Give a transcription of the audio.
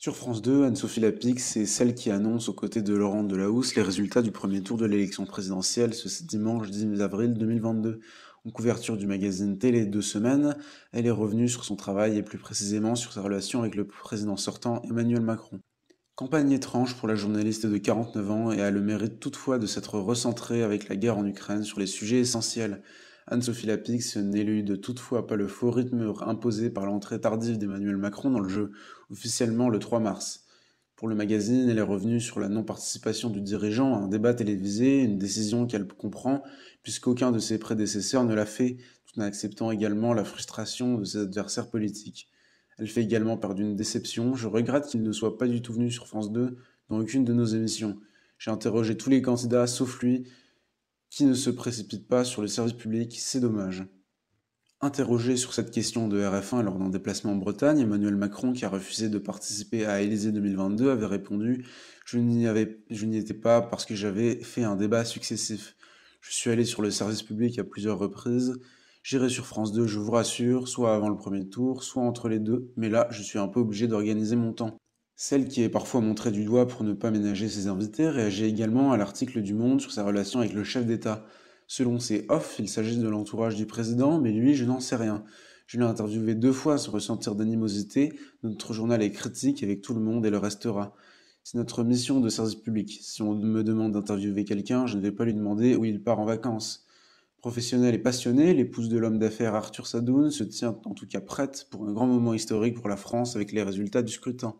Sur France 2, Anne-Sophie Lapix, c'est celle qui annonce aux côtés de Laurent Delahousse les résultats du premier tour de l'élection présidentielle ce dimanche 10 avril 2022. En couverture du magazine Télé 2 semaines, elle est revenue sur son travail et plus précisément sur sa relation avec le président sortant Emmanuel Macron. Campagne étrange pour la journaliste de 49 ans et a le mérite toutefois de s'être recentrée avec la guerre en Ukraine sur les sujets essentiels. Anne-Sophie Lapix n'élude toutefois pas le faux rythme imposé par l'entrée tardive d'Emmanuel Macron dans le jeu, officiellement le 3 mars. Pour le magazine, elle est revenue sur la non-participation du dirigeant à un débat télévisé, une décision qu'elle comprend puisqu'aucun de ses prédécesseurs ne l'a fait, tout en acceptant également la frustration de ses adversaires politiques. Elle fait également part d'une déception. Je regrette qu'il ne soit pas du tout venu sur France 2 dans aucune de nos émissions. J'ai interrogé tous les candidats sauf lui, qui ne se précipite pas sur le service public, c'est dommage. Interrogé sur cette question de RF1 lors d'un déplacement en Bretagne, Emmanuel Macron, qui a refusé de participer à Élysée 2022, avait répondu: je n'y étais pas parce que j'avais fait un débat successif. Je suis allé sur le service public à plusieurs reprises. J'irai sur France 2, je vous rassure, soit avant le premier tour, soit entre les deux, mais là, je suis un peu obligé d'organiser mon temps. Celle qui est parfois montrée du doigt pour ne pas ménager ses invités réagit également à l'article du Monde sur sa relation avec le chef d'État. Selon ses off, il s'agit de l'entourage du président, mais lui, je n'en sais rien. Je l'ai interviewé 2 fois sans ressentir d'animosité. Notre journal est critique avec tout le monde et le restera. C'est notre mission de service public. Si on me demande d'interviewer quelqu'un, je ne vais pas lui demander où il part en vacances. Professionnelle et passionnée, l'épouse de l'homme d'affaires Arthur Sadoun se tient en tout cas prête pour un grand moment historique pour la France avec les résultats du scrutin.